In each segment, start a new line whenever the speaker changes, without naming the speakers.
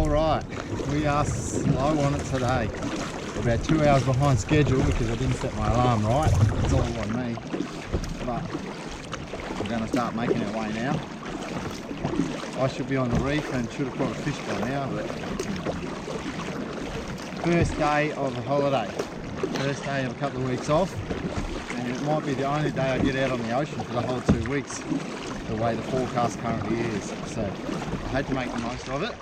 Alright, we are slow on it today. We're about 2 hours behind schedule because I didn't set my alarm right. It's all on me. But we're going to start making our way now. I should be on the reef and should have caught a fish by now, but first day of the holiday. First day of a couple of weeks off. And it might be the only day I get out on the ocean for the whole 2 weeks, the way the forecast currently is. So I had to make the most of it.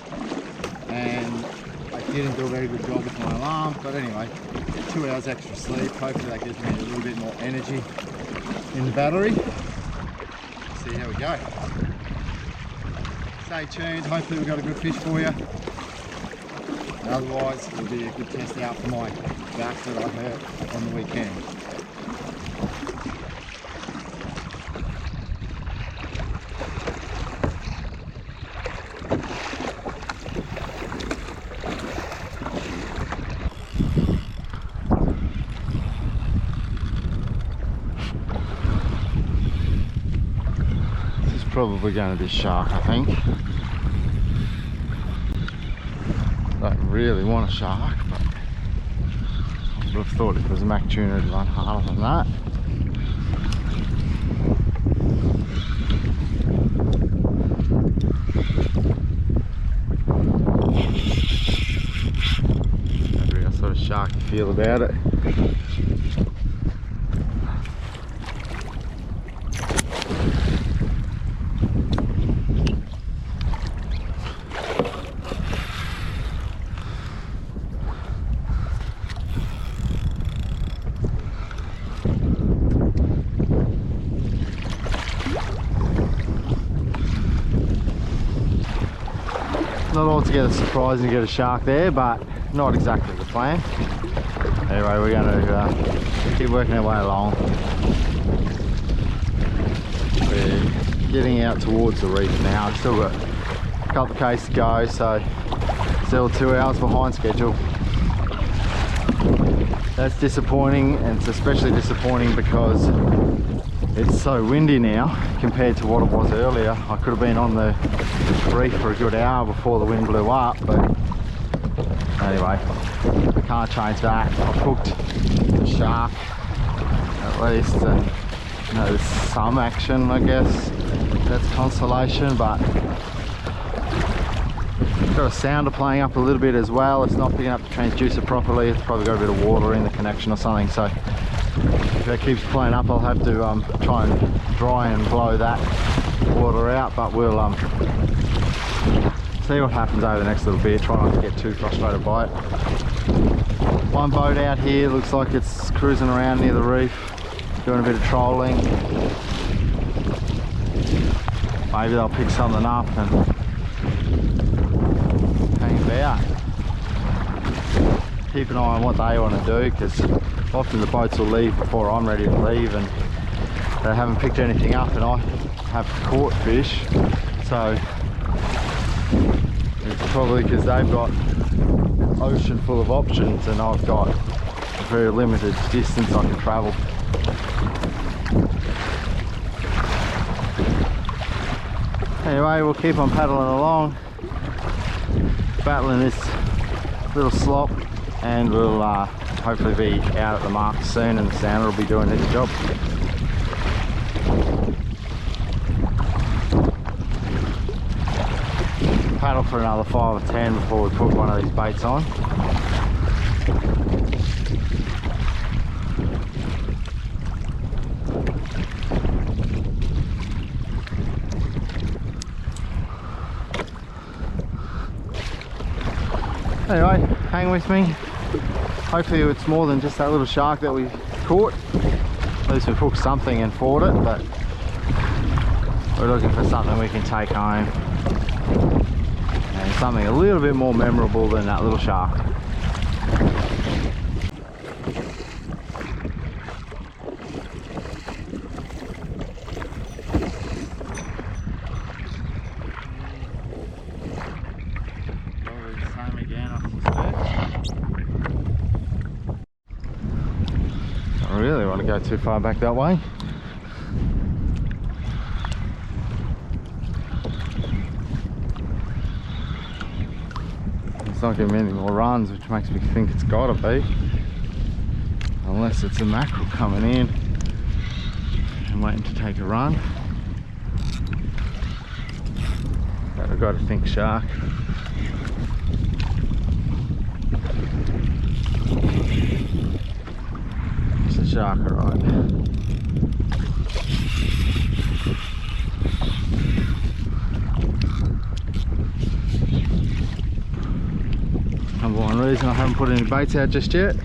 And I didn't do a very good job with my alarm, but anyway, 2 hours extra sleep. Hopefully that gives me a little bit more energy in the battery. See how we go. Stay tuned, hopefully we've got a good fish for you. And otherwise, it'll be a good test out for my back that I hurt on the weekend. Probably going to be a shark, I think. Don't really want a shark, but I would have thought if it was a mac tuna it'd run harder than that. Don't know what sort of shark you feel about it. Not altogether surprising to get a shark there, but not exactly the plan. Anyway, we're going to keep working our way along. We're getting out towards the reef now. Still got a couple of k's to go, so still 2 hours behind schedule. That's disappointing, and it's especially disappointing because it's so windy now compared to what it was earlier. I could have been on the reef for a good hour before the wind blew up, but anyway, I can't change that. I've hooked a shark at least, and you know, there's some action, I guess. That's consolation, but got a sounder playing up a little bit as well. It's not picking up the transducer properly. It's probably got a bit of water in the connection or something, so if that keeps playing up, I'll have to try and dry and blow that water out, but we'll see what happens over the next little bit. Try not to get too frustrated by it. One boat out here looks like it's cruising around near the reef, doing a bit of trolling. Maybe they'll pick something up and hang about. Keep an eye on what they want to do, because often the boats will leave before I'm ready to leave and they haven't picked anything up, and I have caught fish, so it's probably because they've got an ocean full of options and I've got a very limited distance I can travel. Anyway, we'll keep on paddling along, battling this little slop, and we'll hopefully be out at the mark soon and the sounder will be doing its job. Paddle for another 5 or 10 before we put one of these baits on. Anyway, hang with me. Hopefully it's more than just that little shark that we caught. At least we've hooked something and fought it, but we're looking for something we can take home. And something a little bit more memorable than that little shark. I really want to go too far back that way. not giving me any more runs, which makes me think it's gotta be. Unless it's a mackerel coming in and waiting to take a run. But I've got to think shark. It's a shark, alright. Number one reason I haven't put any baits out just yet is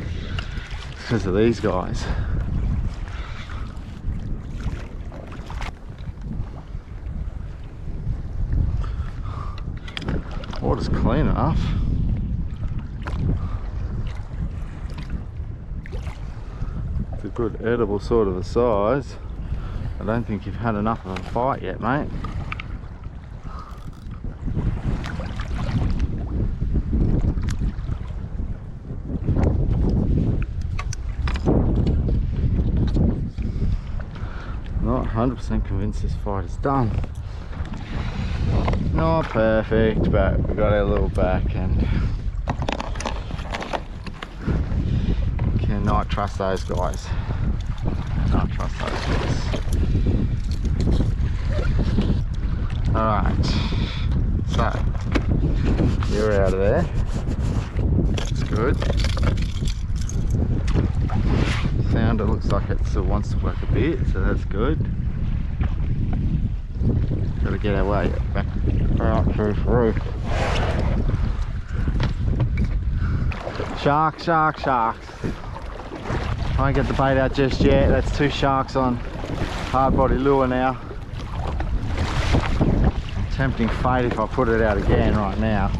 because of these guys. Water's clean enough. It's a good edible sort of a size. I don't think you've had enough of a fight yet, mate. Not 100% convinced this fight is done. Not perfect, but we got our little backhand. Cannot trust those guys. Cannot trust those guys. Alright, so you're out of there. That's good. Sound, it looks like it still wants to work a bit, so that's good. Gotta get our way back out through the roof. Sharks, sharks, sharks. Can't get the bait out just yet. That's 2 sharks on hard body lure now. Tempting fate if I put it out again right now.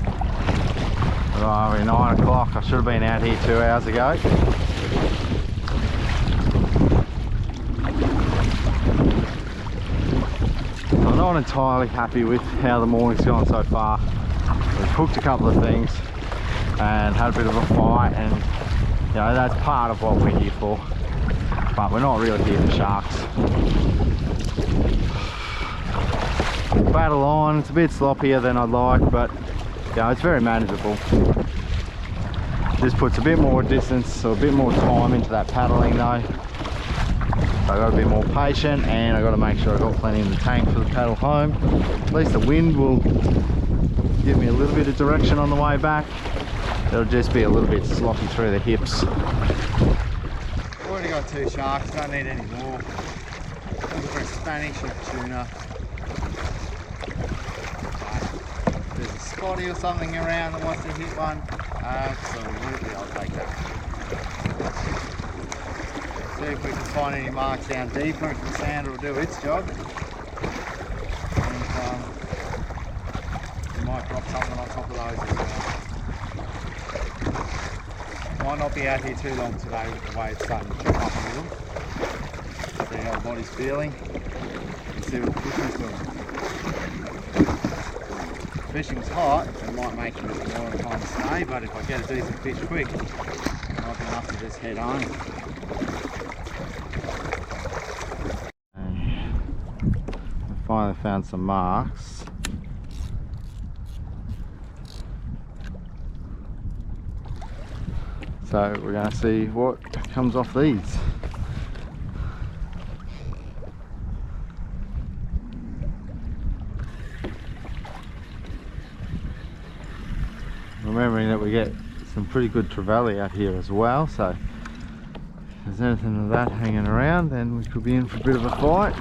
But we're 9 o'clock. I should have been out here 2 hours ago. I'm not entirely happy with how the morning's gone so far. We've hooked a couple of things and had a bit of a fight, and you know, that's part of what we're here for. But we're not really here for sharks. Battle on, it's a bit sloppier than I'd like, but you know, it's very manageable. Just puts a bit more distance or a bit more time into that paddling though. So I've got to be more patient, and I've got to make sure I've got plenty in the tank for the paddle home. At least the wind will give me a little bit of direction on the way back. It'll just be a little bit sloppy through the hips. Already got 2 sharks, don't need any more. Looking for a Spanish or tuna. If there's a spotty or something around that wants to hit one, absolutely I'll take that. See if we can find any marks down deeper, if the sand will do its job. And we might drop something on top of those as well. Might not be out here too long today with the way it's starting to chop up a little. See how the body's feeling and see what the fishing's doing. Fishing's hot, it might make it a bit more time to stay, but if I get a decent fish quick, it might be enough to just head home. Finally found some marks. So we're going to see what comes off these. Remembering that we get some pretty good trevally out here as well, so if there's anything of that hanging around, then we could be in for a bit of a fight.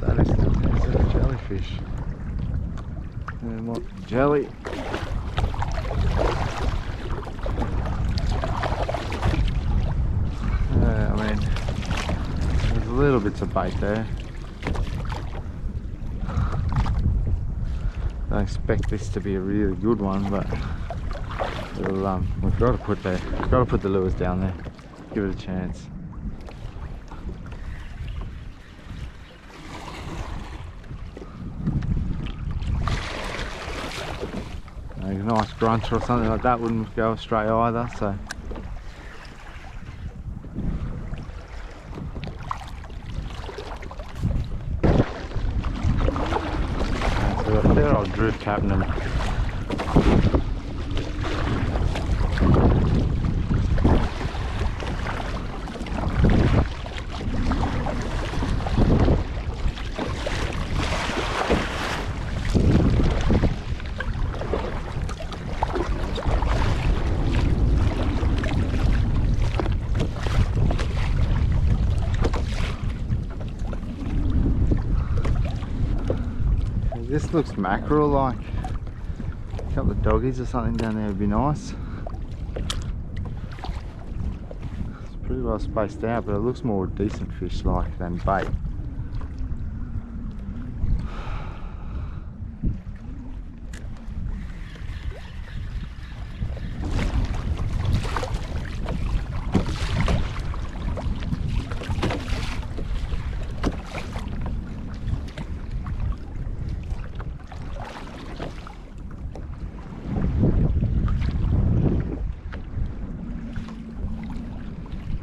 That is a jellyfish. And what jelly? I mean, there's little bits of bait there. Don't expect this to be a really good one, but we've got to put the lures down there. Give it a chance. A nice grunter or something like that wouldn't go astray either, so. So we've got a fair old drift happening This looks mackerel like. A couple of doggies or something down there would be nice. It's pretty well spaced out, but it looks more decent fish like than bait.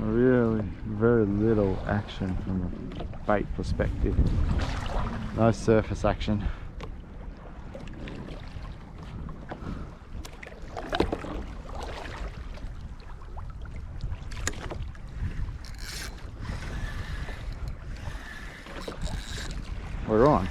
Really very little action from a bait perspective. No surface action. We're on.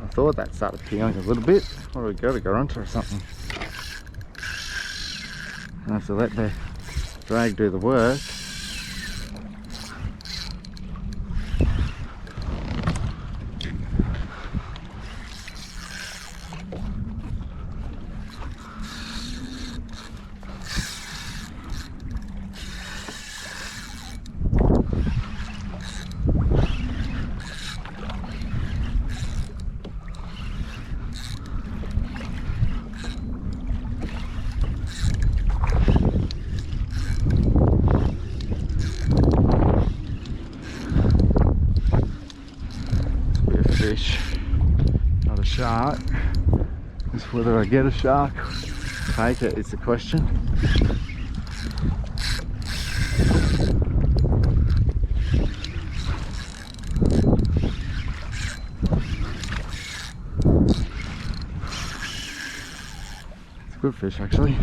I thought that started peeling a little bit. Or we got to go onto or something. I have to let the drag do the work. Fish, not a shark. Just whether I get a shark, take it is the question. It's a good fish actually.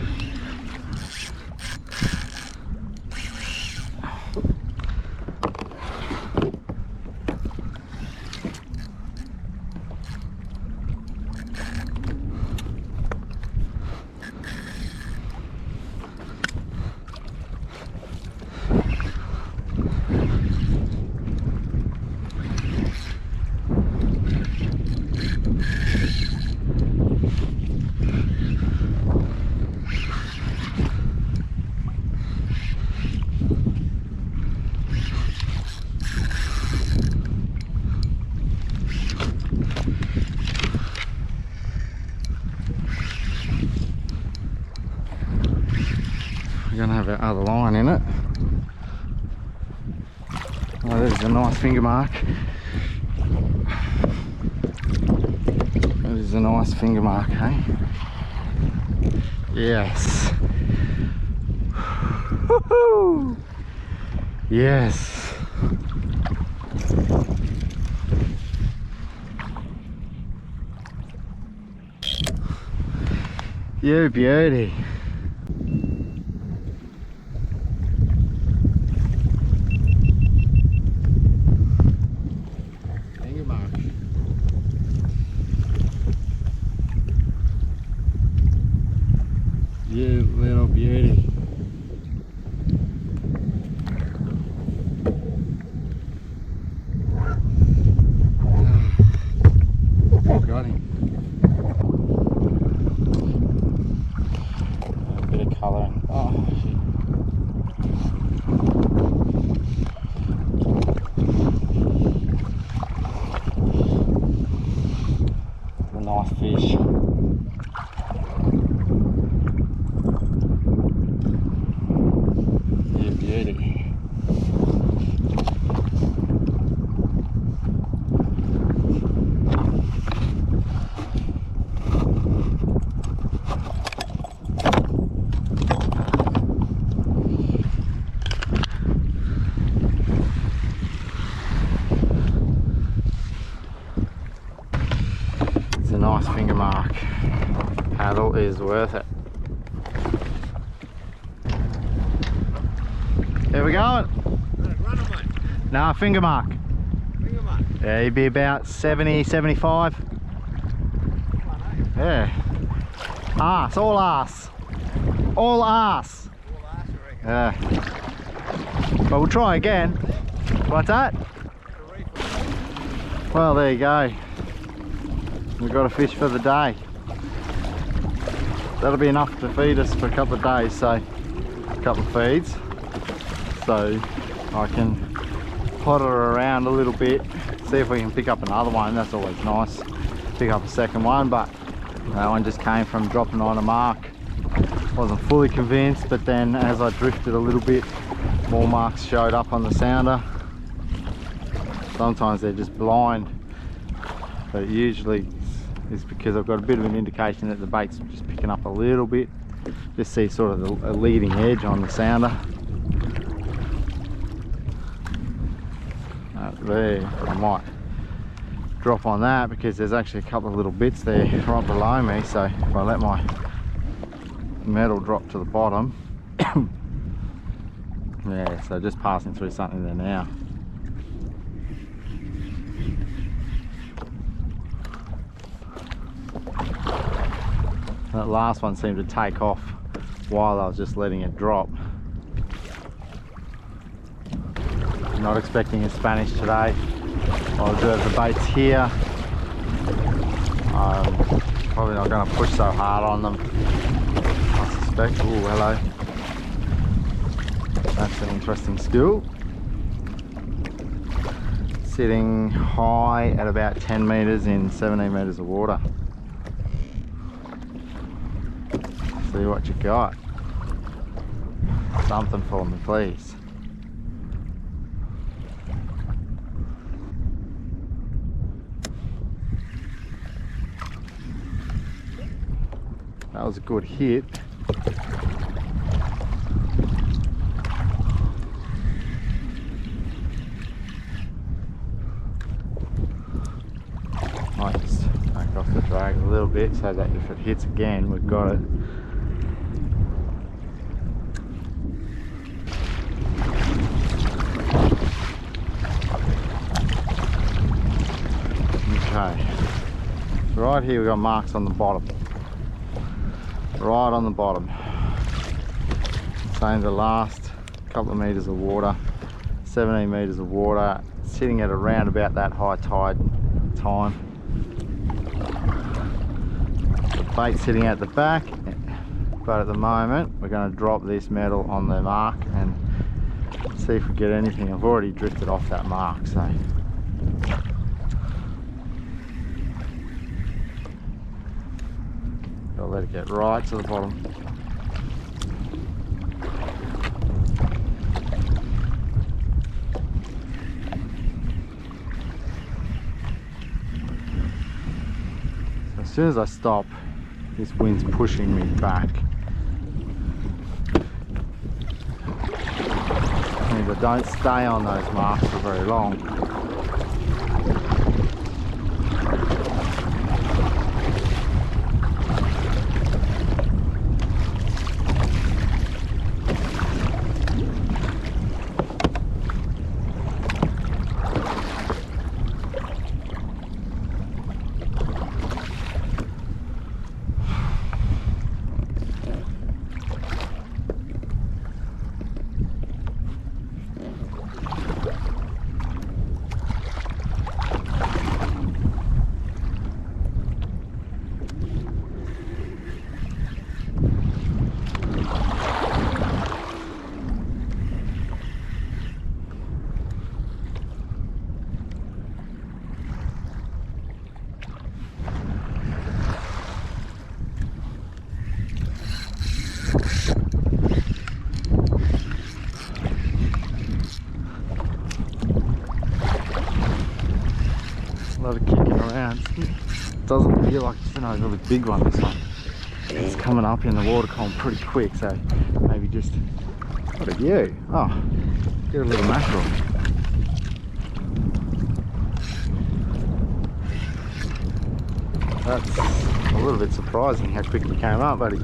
We're going to have our other line in it. Oh, there's a nice finger mark. That is a nice finger mark, hey? Yes. Woohoo! Yes. You beauty. You little beauty. Got him. nice finger mark paddle is worth it. There we go.
Runner, mate.
Nah, finger mark.
Finger mark.
Yeah, he'd be about 70, 75. Yeah. Arse, all arse. All arse.
All arse, I reckon.
Yeah. But we'll try again. What's that? Well, there you go. We've got a fish for the day. That'll be enough to feed us for a couple of days, so a couple of feeds. So I can potter around a little bit, see if we can pick up another one. That's always nice. Pick up a second one, but that one just came from dropping on a mark. Wasn't fully convinced, but then as I drifted a little bit, more marks showed up on the sounder. Sometimes they're just blind, but usually it's because I've got a bit of an indication that the bait's just picking up a little bit. Just see sort of a leading edge on the sounder. There, I might drop on that because there's actually a couple of little bits there right below me, so if I let my metal drop to the bottom, yeah, so just passing through something there now. That last one seemed to take off while I was just letting it drop. Not expecting a Spanish today. I'll observe the baits here. Probably not going to push so hard on them, I suspect. Oh, hello. That's an interesting school. Sitting high at about 10 metres in 17 metres of water. See what you got. Something for me, please. That was a good hit. Might just back off the drag a little bit so that if it hits again, we've got it. Okay. So right here we've got marks on the bottom. Right on the bottom. Same the last couple of metres of water, 17 metres of water, sitting at around about that high tide time. The bait sitting at the back, but at the moment we're going to drop this metal on the mark and see if we get anything. I've already drifted off that mark, so I'll let it get right to the bottom. So as soon as I stop, this wind's pushing me back. And I don't stay on those marks for very long. A lot of kicking around. It doesn't feel like it's a really big one this one. It's coming up in the water column pretty quick, so maybe just, what are you? Oh, get a little mackerel. That's a little bit surprising how quick you came up, buddy.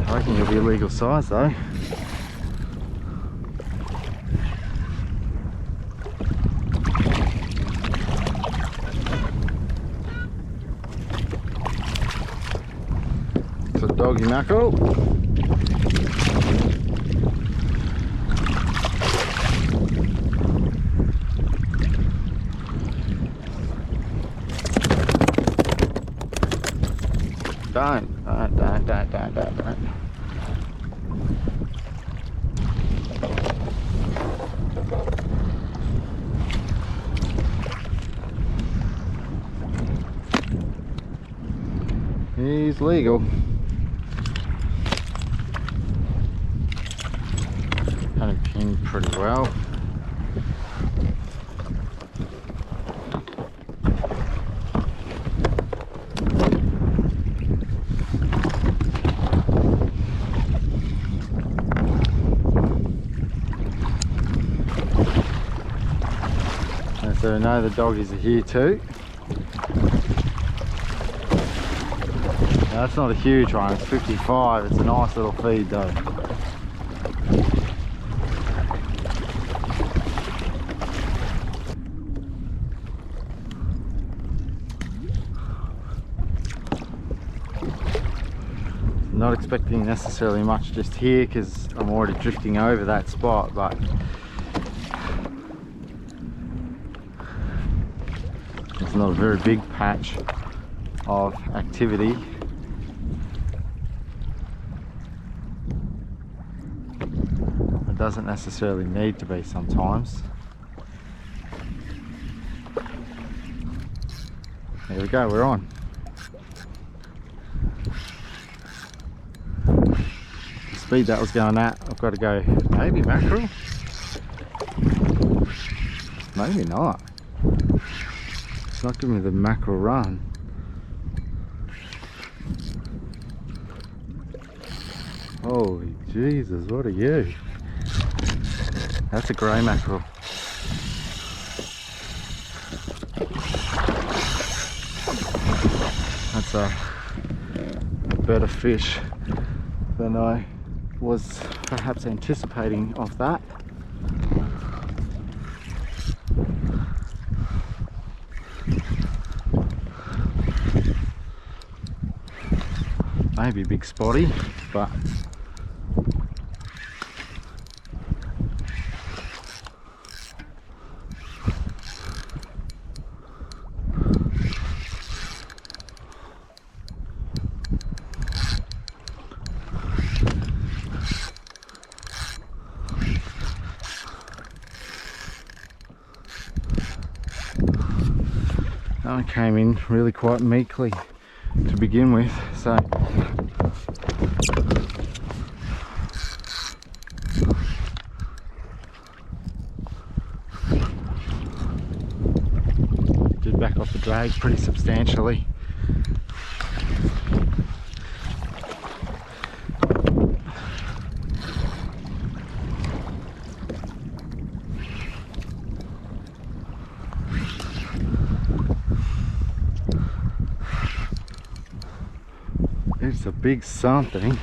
I reckon you'll be a legal size though. It's a doggy mackerel. Don't. He's legal. Had him pinned pretty well. So I know the doggies are here too. Now, that's not a huge one, it's 55, it's a nice little feed though. Not expecting necessarily much just here because I'm already drifting over that spot, but it's not a very big patch of activity. It doesn't necessarily need to be sometimes. There we go, we're on. The speed that was going at, I've got to go maybe mackerel? Maybe not. It's not giving me the mackerel run. Holy Jesus, what are you? That's a grey mackerel. That's a better fish than I was perhaps anticipating of that. Maybe a big spotty, but that one came in really quite meekly to begin with, so did back off the drag pretty substantially. It's a big something.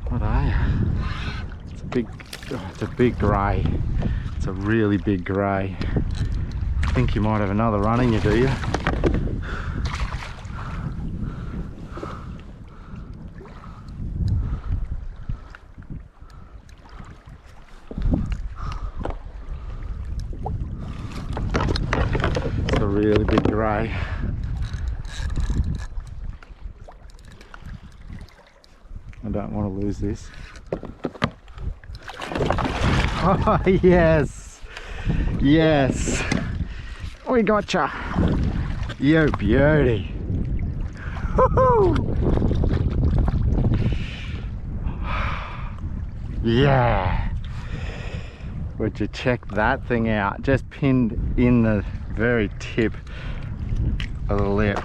What are you? It's a big grey. It's a really big grey. I think you might have another run in you, do you? It's a really big grey. I don't want to lose this. Oh yes, yes, we gotcha. You beauty. Yeah. Would you check that thing out? Just pinned in the very tip of the lip.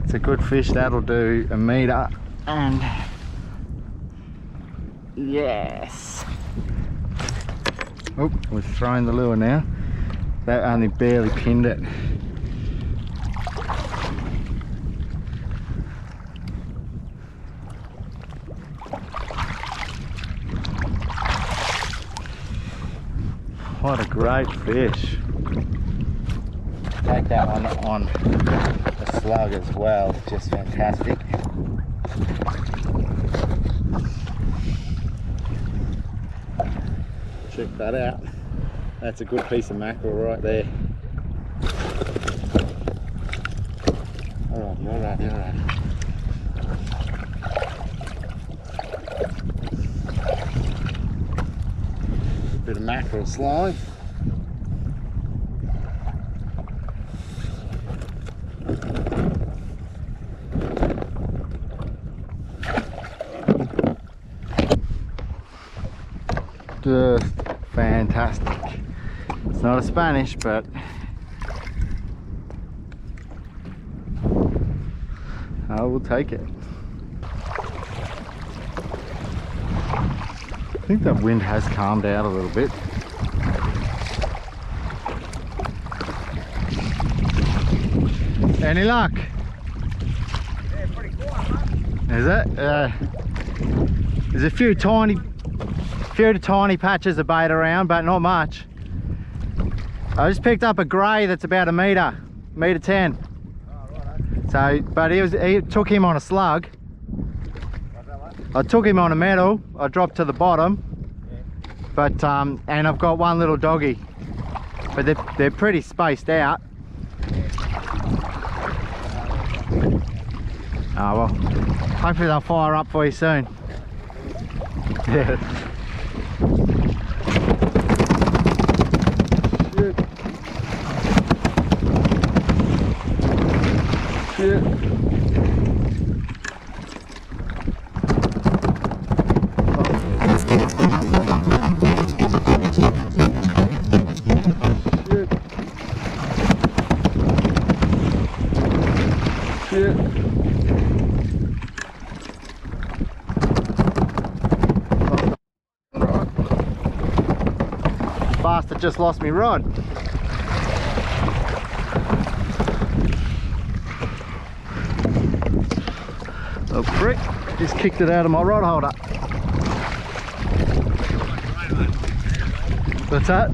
It's a good fish, that'll do a metre, and yes, Oh, we've thrown the lure now. That only barely pinned it. What a great fish. Take that one on a slug as well, just fantastic. Check that out. That's a good piece of mackerel right there. Alright, alright. Bit of mackerel slime. Just fantastic. It's not a Spanish, but I will take it. I think that wind has calmed out a little bit. Any luck?
Yeah, pretty quiet, mate.
Is it? There's a few tiny patches of bait around, but not much. I just picked up a grey that's about a metre 10.
Oh, right.
So, but he took him on a slug. I took him on a metal. I dropped to the bottom, but and I've got one little doggy, but they're pretty spaced out. Oh well, hopefully they'll fire up for you soon. Yeah. Shit. Bastard just lost me rod. Oh prick, just kicked it out of my rod holder. What's that?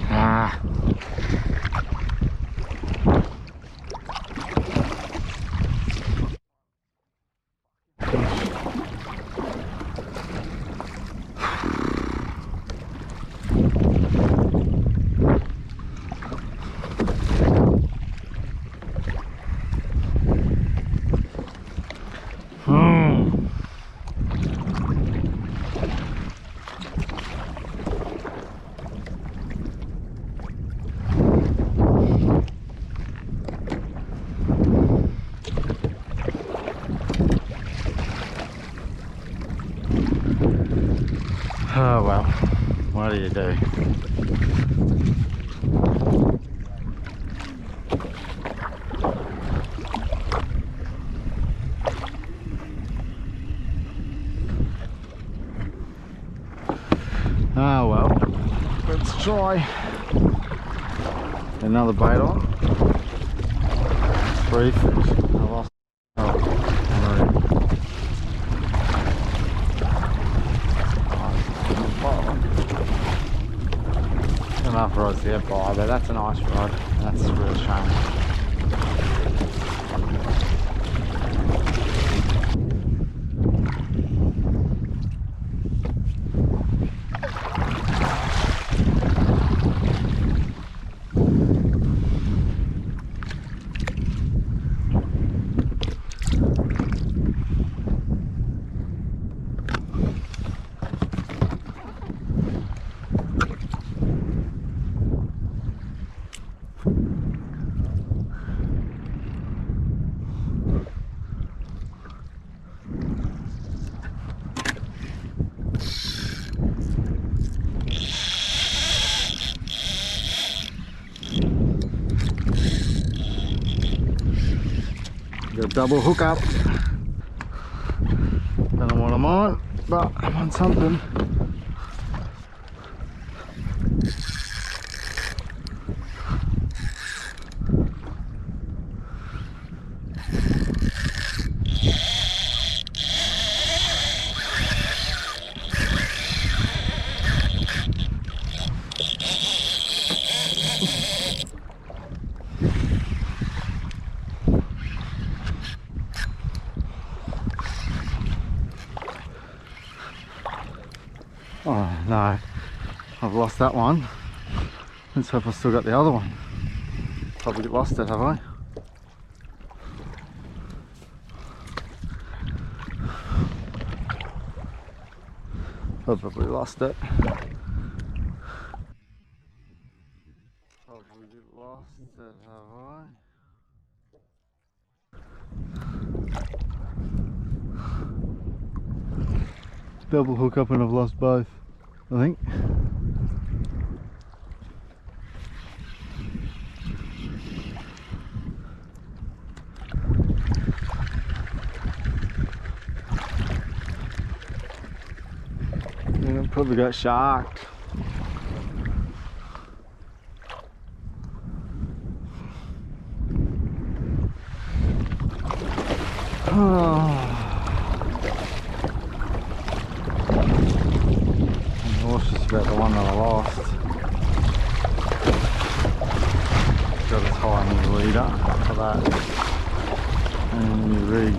Ah. Oh well, what do you do? Oh well, let's try another bait on. 3 fish. I lost. Enough rods to get by, but that's a nice rod. That's a real shame. a double hook up. Don't know what I'm on, but I'm on something. Oh no, I've lost that one. Let's hope I've still got the other one. Probably lost it, have I? Probably lost it. Probably lost it, have I? Double hook up and I've lost both, I think. Yeah, probably got sharked. Just about the one that I lost. Got a tiny leader for that. And you read.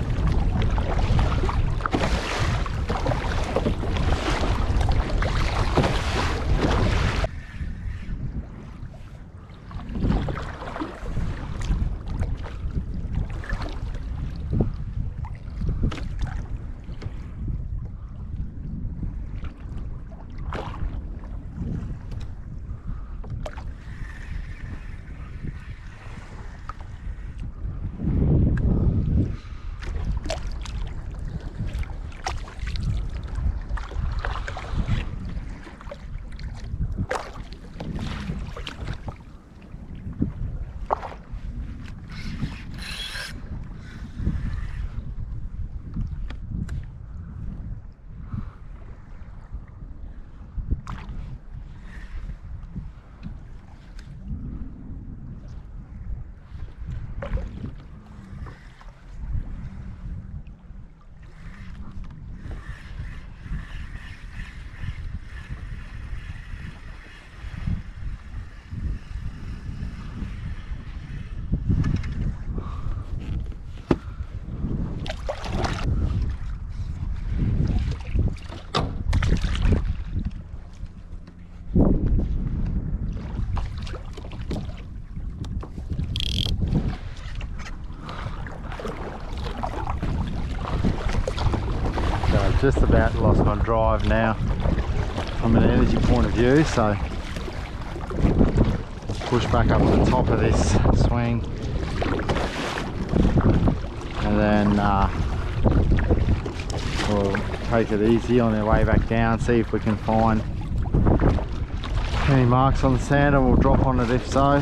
Just about lost my drive now from an energy point of view, so let's push back up to the top of this swing and then we'll take it easy on our way back down, see if we can find any marks on the sand and we'll drop on it if so.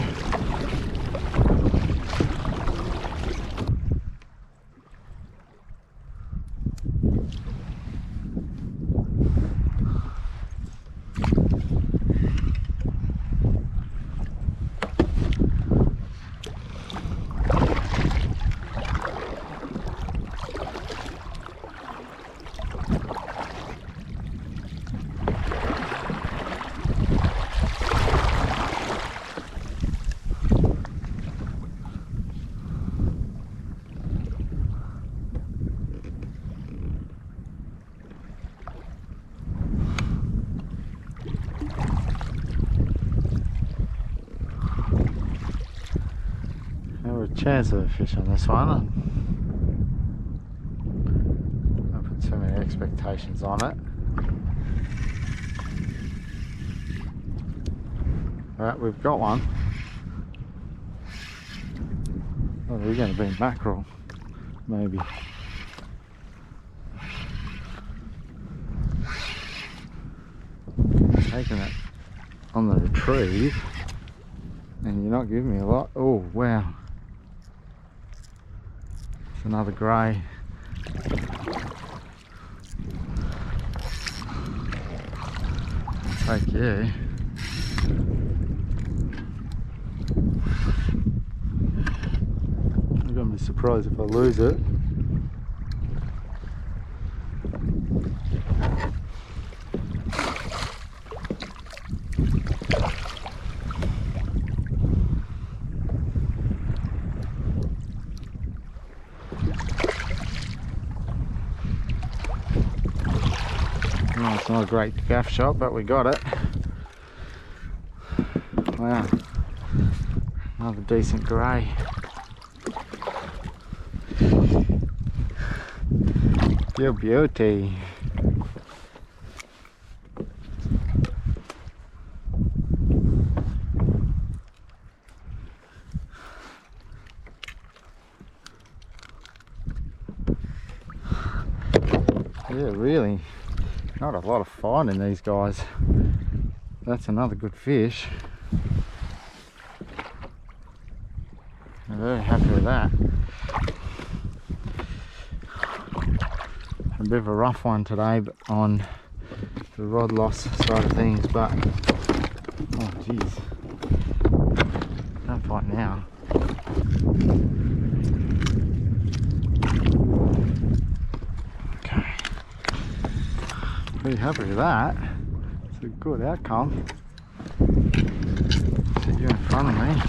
Chance of a fish on this one. I don't put too many expectations on it. Alright, we've got one. Oh, they're going to be mackerel, maybe. Taking it on the retrieve, and you're not giving me a lot. Oh wow. It's another grey. Take you. I'm gonna be surprised if I lose it. Oh, it's not a great gaff shot, but we got it. Wow, another decent grey. Your beauty. Yeah, really, not a lot of fight in these guys. That's another good fish. I'm very happy with that. A bit of a rough one today but on the rod loss side of things, but oh jeez, don't fight now. Okay, pretty happy with that. It's a good outcome. Sit you in front of me.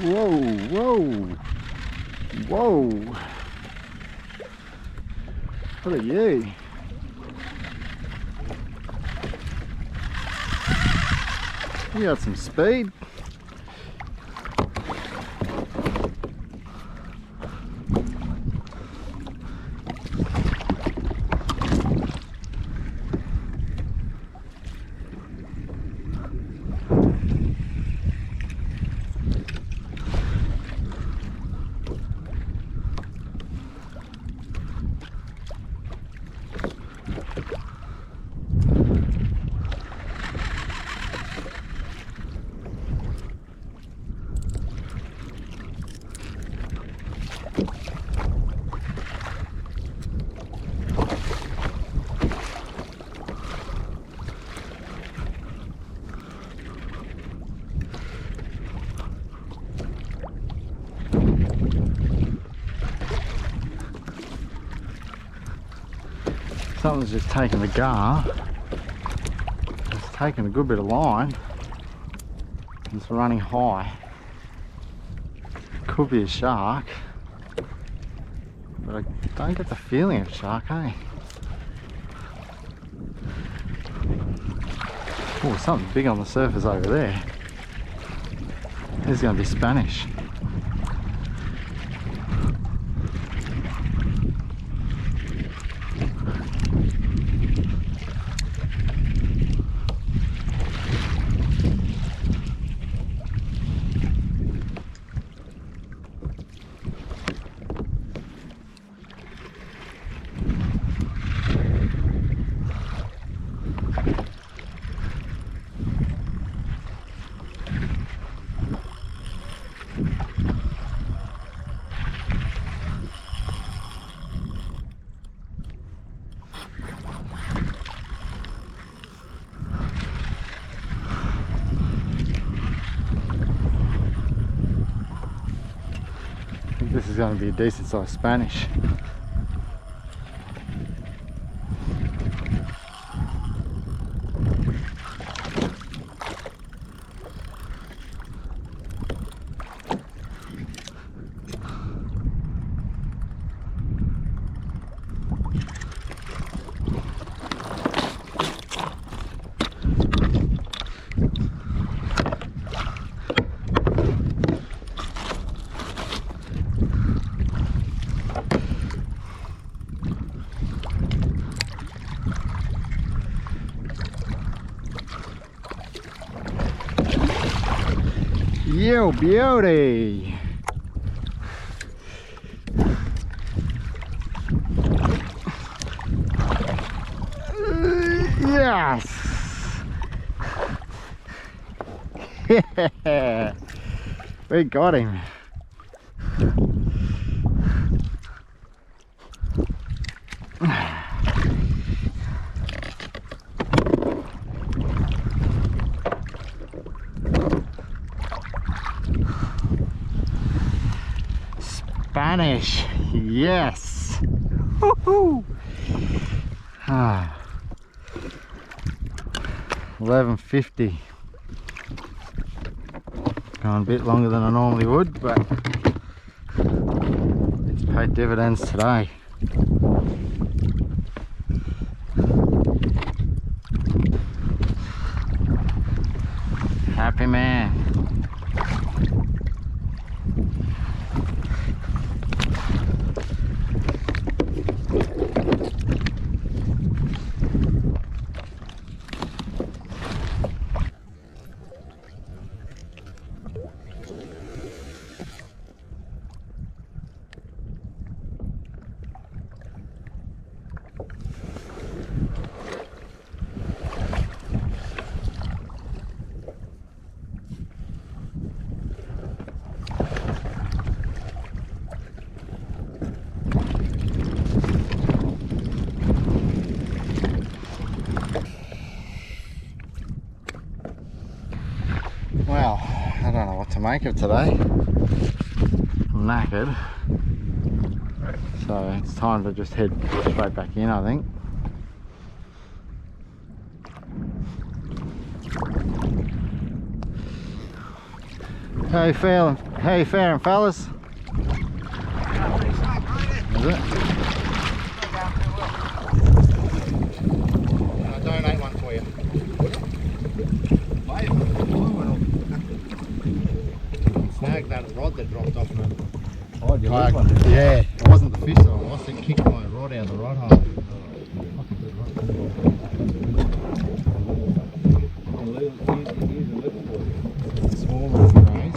Whoa, whoa, whoa. What are you? You got some speed. Something's just taken the gar. It's taken a good bit of line. It's running high. Could be a shark, but I don't get the feeling of shark, eh? Oh, something big on the surface over there. This is going to be Spanish. This is going to be a decent sized Spanish.
You beauty! Yes! Yeah! We got him. Spanish, yes. Woohoo! 11:50. Gone a bit longer than I normally would, but it's paid dividends today. Happy man. Well, I don't know what to make of today. I'm knackered, so it's time to just head straight back in, I think. How you feeling? How you faring, fellas? Is it?
I'll donate one for you. Snagged that rod that dropped off me.
Oh, you lose one?
Yeah, it wasn't the fish that I lost, it kicked my rod out of the rod hole. Small as grays.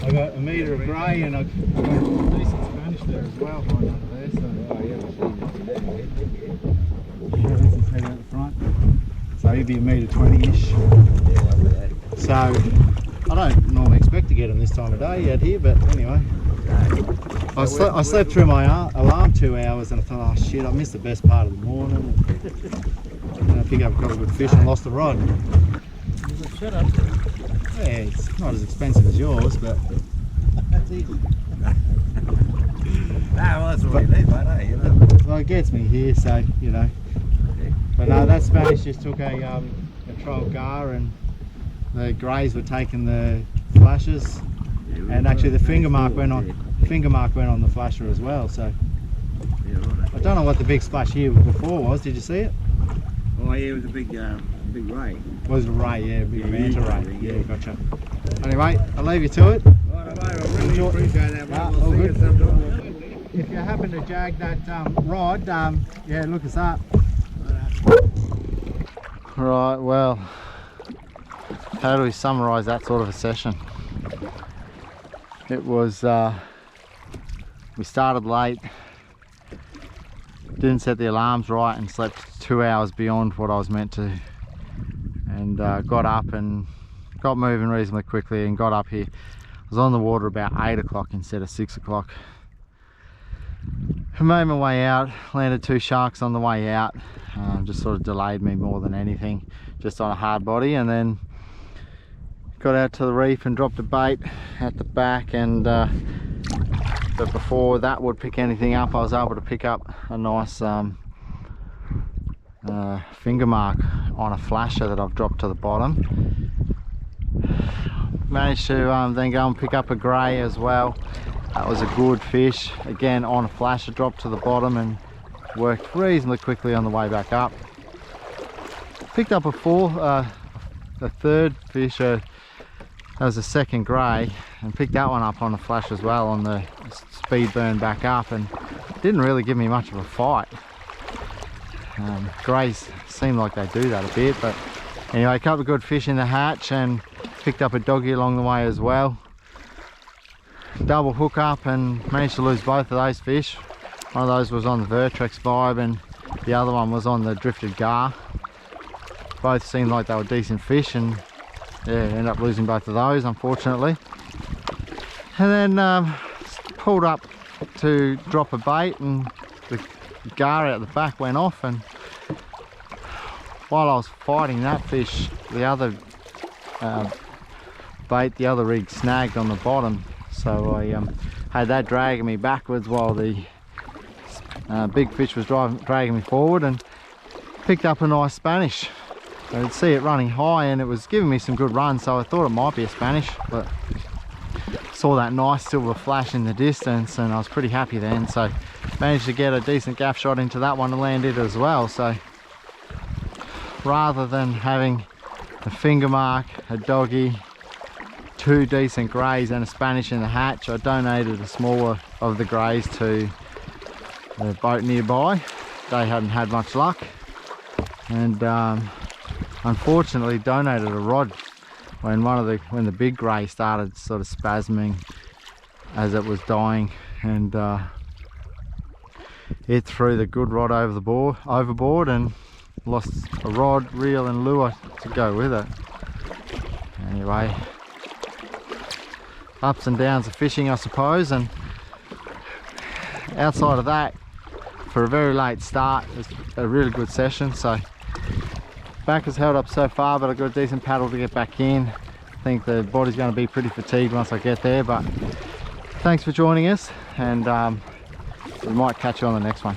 I got a metre of grey and I got decent Spanish there as well. There, so. Yeah, this is heading out the front. So he'd be a metre 20-ish. So I don't normally expect to get them this time of day out here, but anyway. I slept through my alarm 2 hours and I thought, oh shit, I missed the best part of the morning. And I picked up a couple of good fish and lost the rod.
Shut up.
Yeah, it's not as expensive as yours, but
That's easy. Well, that's what we need, mate, eh? You know.
well, it gets me here, so you know. But no, that Spanish just took a trial gar, and the greys were taking the flashes, and actually the finger mark went on the flasher as well. So I don't know what the big splash here before was. Did you see it?
Oh yeah, it was a big ray.
Was a ray, yeah, big manta ray. Yeah, gotcha. Anyway, I'll leave you to it.
Right, mate, I really appreciate that, mate.
All
We'll see you
good.
sometime.
If you happen to jag that rod, yeah, look us up. Right, well, how do we summarise that sort of a session? It was, we started late, didn't set the alarms right and slept 2 hours beyond what I was meant to, and got up and got moving reasonably quickly and got up here. I was on the water about 8 o'clock instead of 6 o'clock. I made my way out, landed 2 sharks on the way out, just sort of delayed me more than anything, just on a hard body, and then got out to the reef and dropped a bait at the back, and but before that would pick anything up, I was able to pick up a nice finger mark on a flasher that I've dropped to the bottom. Managed to then go and pick up a grey as well. That was a good fish, again on a flasher, dropped to the bottom and worked reasonably quickly on the way back up. Picked up a third fish, that was a second grey, and picked that one up on the flash as well on the speed burn back up, and
didn't really give me much of a fight. Greys seem like they do that a bit, but anyway, a couple of good fish in the hatch and picked up a doggy along the way as well. Double hook up and managed to lose both of those fish. One of those was on the Vertrex Vibe and the other one was on the drifted gar. Both seemed like they were decent fish, and yeah, ended up losing both of those unfortunately. And then pulled up to drop a bait and the gar out the back went off, and while I was fighting that fish, the other bait, the other rig snagged on the bottom, so I had that dragging me backwards while the big fish was dragging me forward, and picked up a nice Spanish. I could see it running high and it was giving me some good runs, so I thought it might be a Spanish, but saw that nice silver flash in the distance and I was pretty happy then, so managed to get a decent gaff shot into that one and land it as well. So rather than having a fingermark, a doggy, 2 decent greys and a Spanish in the hatch, I donated a smaller of the greys to the boat nearby. They hadn't had much luck, and unfortunately donated a rod when the big grey started sort of spasming as it was dying, and it threw the good rod overboard and lost a rod, reel and lure to go with it. Anyway, ups and downs of fishing I suppose, and outside of that, for a very late start, it was a really good session. So back has held up so far, but I've got a decent paddle to get back in. I think the body's going to be pretty fatigued once I get there, but thanks for joining us, and we might catch you on the next one.